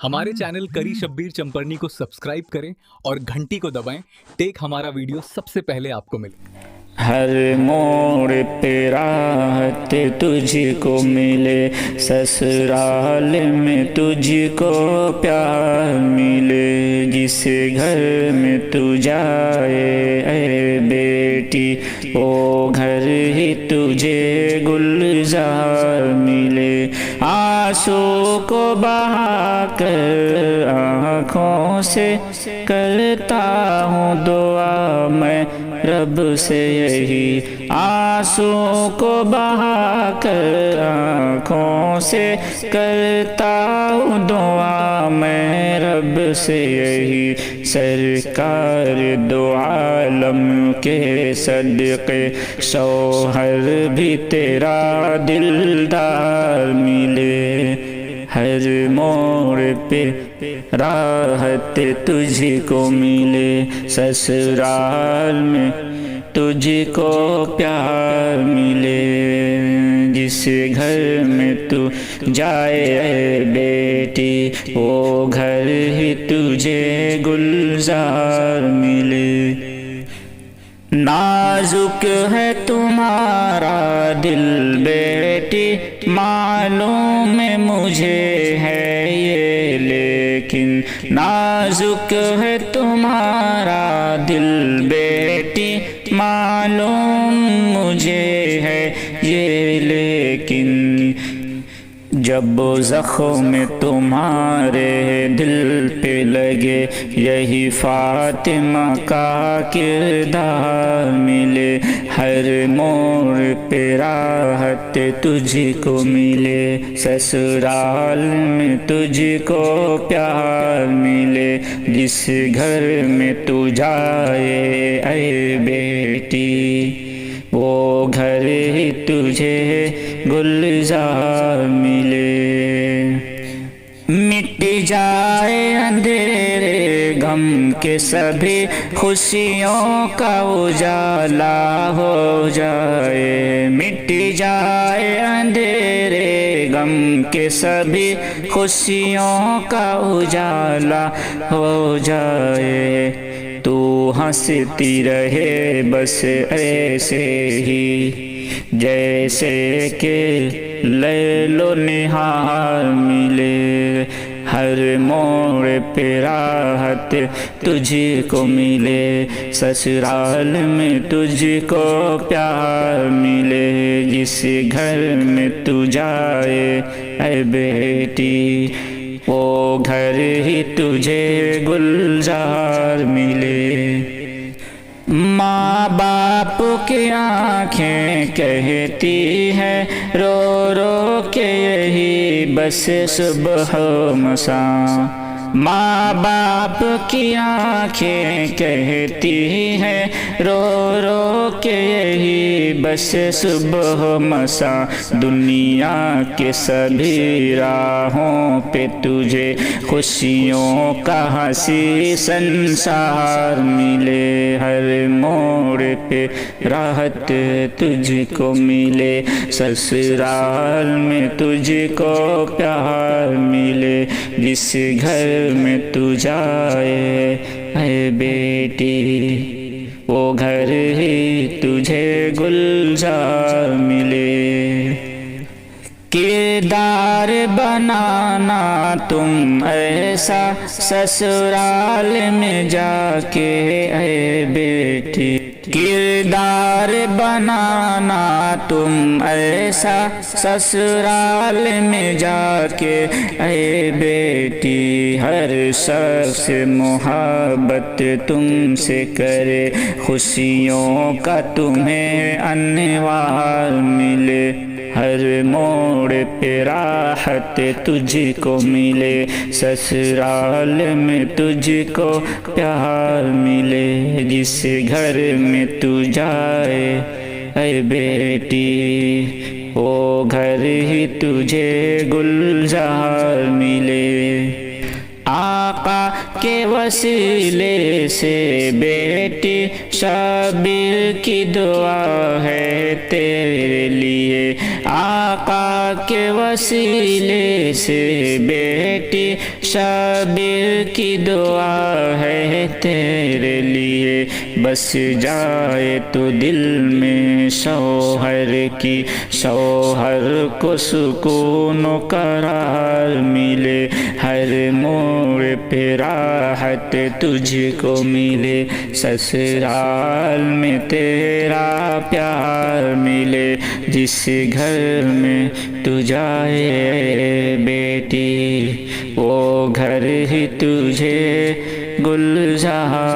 हमारे चैनल करी शब्बीर चंपरनी को सब्सक्राइब करें और घंटी को दबाएं। टेक हमारा वीडियो सबसे पहले आपको मिले। हर मोड़ पे राहत तुझको मिले, ससुराल में तुझको प्यार मिले। जिस घर में तू जाए ऐ बेटी, वो घर ही तुझे गुलजार मिले। आंसू को बहाकर आँखों से करता हूँ दुआ मैं रब से यही। आंसू को बहाकर आँखों से करता हूँ दुआ मैं रब से यही। सरकार दो आलम के सदक़े शौहर भी तेरा दिलदार मिले। हर मोड़ पे राहत तुझको मिले, ससुराल में तुझको प्यार मिले। जिस घर में तू जाए बेटी, वो घर ही तुझे गुलजार मिले। नाजुक है तुम्हारा दिल बेटी, मालूम है मुझे है ये, लेकिन नाजुक है तुम्हारा दिल बेटी, मालूम मुझे है ये, लेकिन जब ज़ख्म तुम्हारे दिल पे लगे, यही फातिमा का किरदार मिले। हर मोड़ पे राहत तुझको मिले, ससुराल में तुझको प्यार मिले। जिस घर में तू जाए ऐ बेटी, वो घर ही तुझे गुलजार मिले। मिट जाए अंधेरे गम के सभी, खुशियों का उजाला हो जाए। मिट जाए अंधेरे गम के सभी, खुशियों का उजाला हो जाए। तू हंसती रहे बस ऐसे ही, जैसे कि लैलो निहार मिले। हर मोड़ पे राहत तुझको मिले, ससुराल में तुझको प्यार मिले। जिस घर में तू जाए ऐ बेटी, वो घर ही तुझे गुलजार मिले। माँ बाप की आँखें कहती है रो रो के यही बस सुबह मसा। माँ बाप की आँखें कहती है रो रो के यही बस सुबह मसा। दुनिया के सभी राहों पे तुझे खुशियों का हंसी संसार मिले। हर मोड़ पे राहत तुझको मिले, ससुराल में तुझको प्यार मिले। जिस घर में तू जाए ऐ बेटी, वो घर ही तुझे गुलजार मिले। किरदार बनाना तुम ऐसा ससुराल में जाके ऐ बेटी। किरदार बनाना तुम ऐसा ससुराल में जाके ऐ बेटी। हर शख्स मोहब्बत तुमसे करे, खुशियों का तुम्हें अनवार मिले। हर मोड़ पे राहत तुझको मिले, ससुराल में तुझको प्यार मिले। जिस घर में तू जाए ऐ बेटी, वो घर ही तुझे गुलजार मिले। आका के वसीले से बेटी शबीर की दुआ है तेरे लिए। आका के वसीले से बेटी شبیر کی دعا ہے تیرے لیے، بس جائے تو دل میں شوہر کی، شوہر کو سکون و قرار ملے، ہر موڑ پہ راحت تجھ کو ملے، سسرال میں تیرا پیار ملے، جس گھر میں تو جائے بیٹی وہ گھر ہی تجھے گلزار